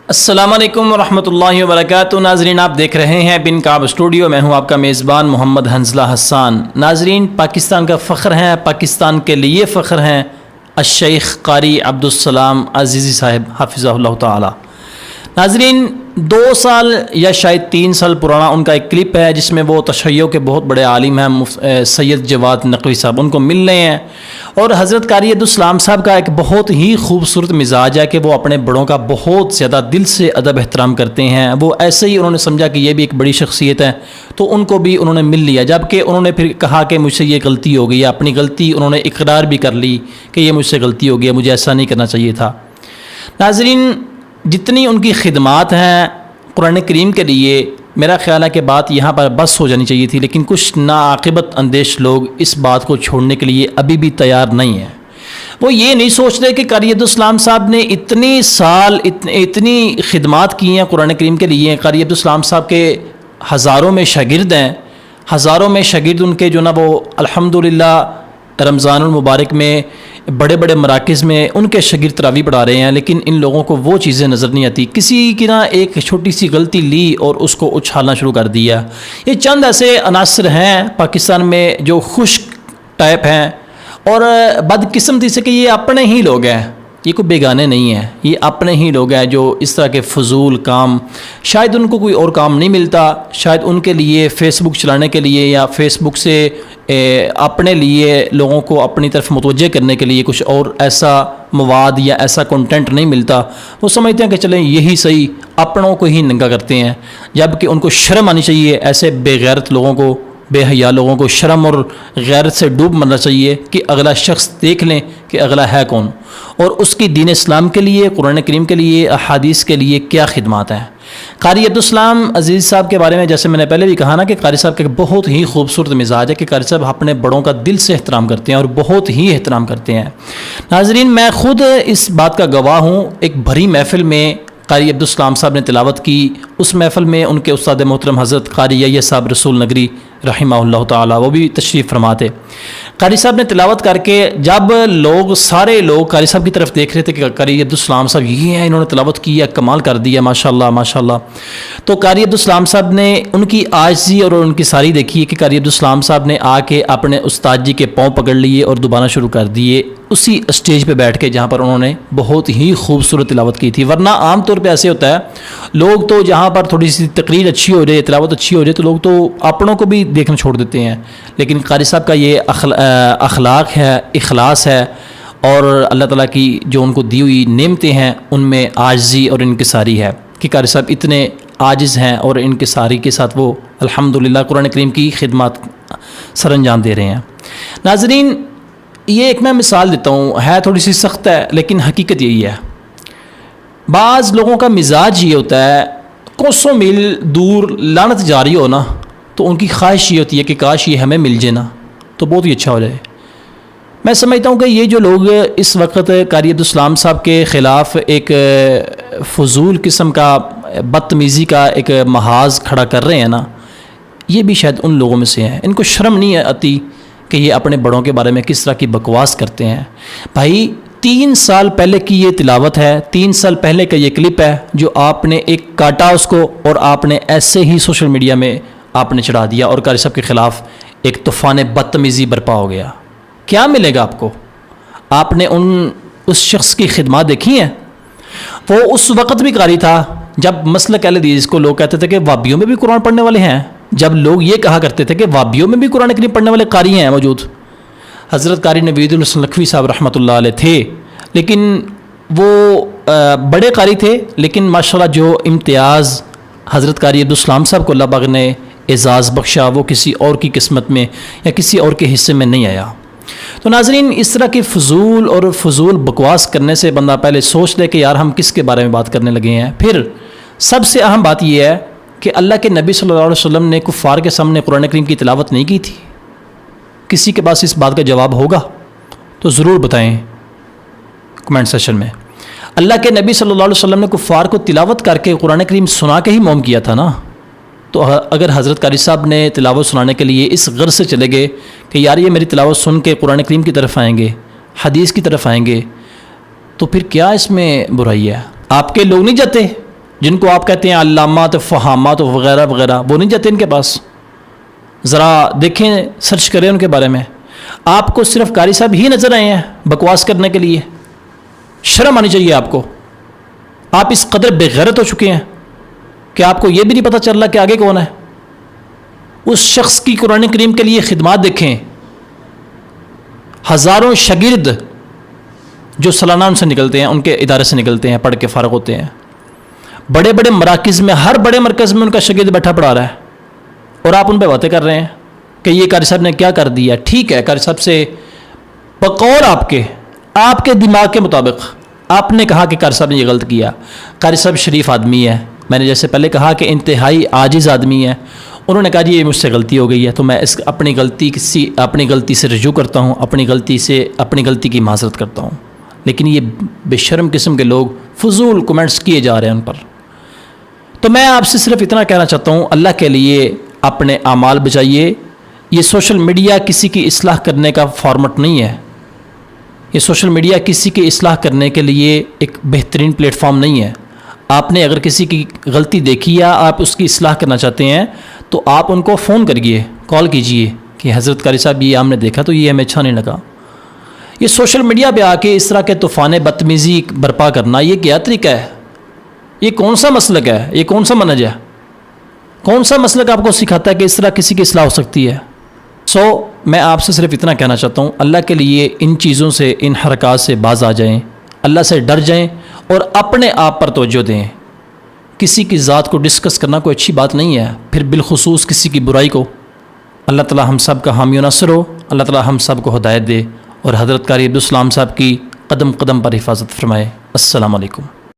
السلام علیکم ورحمۃ اللہ وبرکاتہ۔ ناظرین، آپ دیکھ رہے ہیں بن کعب اسٹوڈیو، میں ہوں آپ کا میزبان محمد حنزلہ حسان۔ ناظرین، پاکستان کا فخر ہیں، پاکستان کے لیے فخر ہیں الشیخ قاری عبدالسلام عزیزی صاحب حفظہ اللہ تعالی۔ ناظرین، 2 سال یا شاید 3 سال پرانا ان کا ایک کلپ ہے جس میں وہ تشیع کے بہت بڑے عالم ہیں سید جواد نقوی صاحب، ان کو مل رہے ہیں، اور حضرت قاری عبدالسلام صاحب کا ایک بہت ہی خوبصورت مزاج ہے کہ وہ اپنے بڑوں کا بہت زیادہ دل سے ادب احترام کرتے ہیں۔ وہ ایسے ہی انہوں نے سمجھا کہ یہ بھی ایک بڑی شخصیت ہے تو ان کو بھی انہوں نے مل لیا، جبکہ انہوں نے پھر کہا کہ مجھ سے یہ غلطی ہو گئی، اپنی غلطی انہوں نے اقرار بھی کر لی کہ یہ مجھ سے غلطی ہو گئی، مجھے ایسا نہیں کرنا چاہیے تھا۔ ناظرین، جتنی ان کی خدمات ہیں قرآن کریم کے لیے، میرا خیال ہے کہ بات یہاں پر بس ہو جانی چاہیے تھی، لیکن کچھ ناعاقبت اندیش لوگ اس بات کو چھوڑنے کے لیے ابھی بھی تیار نہیں ہیں۔ وہ یہ نہیں سوچ رہے کہ قاری عبدالسلام صاحب نے اتنی خدمات کی ہیں قرآن کریم کے لیے۔ قاری عبدالسلام صاحب کے ہزاروں میں شاگرد ہیں، ہزاروں میں شاگرد ان کے جو نا وہ الحمدللہ رمضان المبارک میں بڑے بڑے مراکز میں ان کے شاگرد تراویح پڑھا رہے ہیں، لیکن ان لوگوں کو وہ چیزیں نظر نہیں آتی۔ کسی کی نا ایک چھوٹی سی غلطی لی اور اس کو اچھالنا شروع کر دیا۔ یہ چند ایسے عناصر ہیں پاکستان میں جو خشک ٹائپ ہیں، اور بدقسمتی سے کہ یہ اپنے ہی لوگ ہیں، یہ کوئی بیگانے نہیں ہیں، یہ اپنے ہی لوگ ہیں جو اس طرح کے فضول کام، شاید ان کو کوئی اور کام نہیں ملتا، شاید ان کے لیے فیس بک چلانے کے لیے یا فیس بک سے اپنے لیے لوگوں کو اپنی طرف متوجہ کرنے کے لیے کچھ اور ایسا مواد یا ایسا کنٹینٹ نہیں ملتا۔ وہ سمجھتے ہیں کہ چلیں یہی صحیح، اپنوں کو ہی ننگا کرتے ہیں، جبکہ ان کو شرم آنی چاہیے۔ ایسے بے غیرت لوگوں کو، بے حیا لوگوں کو شرم اور غیرت سے ڈوب مرنا چاہیے کہ اگلا شخص دیکھ لیں کہ اگلا ہے کون، اور اس کی دین اسلام کے لیے، قرآن کریم کے لیے، احادیث کے لیے کیا خدمات ہیں۔ قاری عبدالسلام عزیز صاحب کے بارے میں جیسے میں نے پہلے بھی کہا نا کہ قاری صاحب کا بہت ہی خوبصورت مزاج ہے کہ قاری صاحب اپنے بڑوں کا دل سے احترام کرتے ہیں اور بہت ہی احترام کرتے ہیں۔ ناظرین، میں خود اس بات کا گواہ ہوں۔ ایک بھری محفل میں قاری عبدالسلام صاحب نے تلاوت کی، اس محفل میں ان کے استاد محترم حضرت قاری یحییٰ صاحب رسول نگری رحمہ اللہ تعالی وہ بھی تشریف فرما تھے۔ قاری صاحب نے تلاوت کر کے جب سارے لوگ قاری صاحب کی طرف دیکھ رہے تھے کہ قاری عبدالسلام صاحب یہ ہیں، انہوں نے تلاوت کی ہے، کمال کر دیا، ماشاءاللہ ماشاءاللہ، تو قاری عبدالسلام صاحب نے ان کی عاجزی اور ان کی ساری دیکھی کہ قاری عبدالسلام صاحب نے آ کے اپنے استاد جی کے پاؤں پکڑ لیے اور دوبارہ شروع کر دیے اسی اسٹیج پہ بیٹھ کے جہاں پر انہوں نے بہت ہی خوبصورت تلاوت کی تھی۔ ورنہ عام طور پہ ایسے ہوتا ہے، لوگ تو جہاں پر تھوڑی سی تقریر اچھی ہو جائے، تلاوت اچھی ہو جائے تو لوگ تو اپنوں کو بھی دیکھنا چھوڑ دیتے ہیں، لیکن قاری صاحب کا یہ اخلاق ہے، اخلاص ہے، اور اللہ تعالیٰ کی جو ان کو دی ہوئی نعمتیں ہیں ان میں عاجزی اور انکساری ہے کہ قاری صاحب اتنے عاجز ہیں اور انکساری کے ساتھ وہ الحمدللہ قرآن کریم کی خدمات سر انجام دے رہے ہیں۔ ناظرین، یہ ایک میں مثال دیتا ہوں، ہے تھوڑی سی سخت ہے لیکن حقیقت یہی ہے۔ بعض لوگوں کا مزاج یہ ہوتا ہے، کوسوں میل دور لعنت جاری ہو نا تو ان کی خواہش یہ ہوتی ہے کہ کاش یہ ہمیں مل جائے نا تو بہت ہی اچھا ہو جائے۔ میں سمجھتا ہوں کہ یہ جو لوگ اس وقت قاری عبدالسلام صاحب کے خلاف ایک فضول قسم کا بدتمیزی کا ایک محاذ کھڑا کر رہے ہیں نا، یہ بھی شاید ان لوگوں میں سے ہیں۔ ان کو شرم نہیں آتی کہ یہ اپنے بڑوں کے بارے میں کس طرح کی بکواس کرتے ہیں۔ بھائی، 3 سال پہلے کی یہ تلاوت ہے، 3 سال پہلے کا یہ کلپ ہے جو آپ نے ایک کاٹا اس کو اور آپ نے ایسے ہی سوشل میڈیا میں آپ نے چڑھا دیا اور قاری صاحب کے خلاف ایک طوفان بدتمیزی برپا ہو گیا۔ کیا ملے گا آپ کو؟ آپ نے اس شخص کی خدمات دیکھی ہیں؟ وہ اس وقت بھی قاری تھا جب مسلک اہل حدیث کو لوگ کہتے تھے کہ وابیوں میں بھی قرآن پڑھنے والے ہیں، جب لوگ یہ کہا کرتے تھے کہ وابیوں میں بھی قرآن کریم پڑھنے والے قاری ہیں موجود۔ حضرت قاری نوید الحسن نقوی صاحب رحمۃ اللہ علیہ تھے، لیکن وہ بڑے قاری تھے، لیکن ماشاءاللہ جو امتیاز حضرت قاری عبدالسلام صاحب کو اللہ پاک نے اعزاز بخشا وہ کسی اور کی قسمت میں یا کسی اور کے حصے میں نہیں آیا۔ تو ناظرین، اس طرح کی فضول بکواس کرنے سے بندہ پہلے سوچ لے کہ یار ہم کس کے بارے میں بات کرنے لگے ہیں۔ پھر سب سے اہم بات یہ ہے کہ اللہ کے نبی صلی اللہ علیہ وسلم نے کفار کے سامنے قرآن کریم کی تلاوت نہیں کی تھی۔ کسی کے پاس اس بات کا جواب ہوگا تو ضرور بتائیں کمنٹ سیشن میں۔ اللہ کے نبی صلی اللہ علیہ وسلم نے کفار کو تلاوت کر کے قرآن کریم سنا کے ہی موم کیا تھا نا، تو اگر حضرت قاری صاحب نے تلاوت سنانے کے لیے اس غرض سے چلے گئے کہ یار یہ میری تلاوت سن کے قرآن کریم کی طرف آئیں گے، حدیث کی طرف آئیں گے، تو پھر کیا اس میں برائی ہے؟ آپ کے لوگ نہیں جاتے جن کو آپ کہتے ہیں علامات فہامات وغیرہ وغیرہ، وہ نہیں جاتے ان کے پاس؟ ذرا دیکھیں، سرچ کریں ان کے بارے میں. آپ کو صرف قاری صاحب ہی نظر آئے ہیں بکواس کرنے کے لیے؟ شرم آنی چاہیے آپ کو. آپ اس قدر بے غیرت ہو چکے ہیں کہ آپ کو یہ بھی نہیں پتہ چل رہا کہ آگے کون ہے. اس شخص کی قرآن کریم کے لیے خدمات دیکھیں. ہزاروں شاگرد جو سالانہ ان سے نکلتے ہیں، ان کے ادارے سے نکلتے ہیں، پڑھ کے فارغ ہوتے ہیں. بڑے بڑے مراکز میں، ہر بڑے مرکز میں ان کا شاگرد بیٹھا پڑھا رہا ہے، اور آپ ان پہ باتیں کر رہے ہیں کہ یہ قاری صاحب نے کیا کر دیا. ٹھیک ہے، قاری صاحب سے بقول آپ کے دماغ کے مطابق آپ نے کہا کہ قاری صاحب نے یہ غلط کیا. قاری صاحب شریف آدمی ہے، میں نے جیسے پہلے کہا کہ انتہائی عاجز آدمی ہے. انہوں نے کہا جی یہ مجھ سے غلطی ہو گئی ہے، تو میں اپنی غلطی سے رجوع کرتا ہوں، اپنی غلطی کی معذرت کرتا ہوں. لیکن یہ بے شرم قسم کے لوگ فضول کمنٹس کیے جا رہے ہیں ان پر. تو میں آپ سے صرف اتنا کہنا چاہتا ہوں، اللہ کے لیے اپنے اعمال بچائیے. یہ سوشل میڈیا کسی کی اصلاح کرنے کا فارمیٹ نہیں ہے. یہ سوشل میڈیا کسی کی اصلاح کرنے کے لیے ایک بہترین پلیٹ فارم نہیں ہے. آپ نے اگر کسی کی غلطی دیکھی یا آپ اس کی اصلاح کرنا چاہتے ہیں تو آپ ان کو فون کریے، کال کیجئے کہ حضرت قاری صاحب یہ ہم نے دیکھا تو یہ ہمیں اچھا نہیں لگا. یہ سوشل میڈیا پہ آ کے اس طرح کے طوفان بدتمیزی برپا کرنا، یہ کیا طریقہ ہے؟ یہ کون سا مسلک ہے؟ یہ کون سا منہج ہے؟ کون سا مسلک آپ کو سکھاتا ہے کہ اس طرح کسی کی اصلاح ہو سکتی ہے؟ میں آپ سے صرف اتنا کہنا چاہتا ہوں، اللہ کے لیے ان چیزوں سے، ان حرکات سے باز آ جائیں، اللہ سے ڈر جائیں اور اپنے آپ پر توجہ دیں. کسی کی ذات کو ڈسکس کرنا کوئی اچھی بات نہیں ہے، پھر بالخصوص کسی کی برائی کو. اللہ تعالی ہم سب کا حامی و ناصر ہو. اللہ تعالی ہم سب کو ہدایت دے اور حضرت قاری عبدالسلام صاحب کی قدم قدم پر حفاظت فرمائے. السلام علیکم.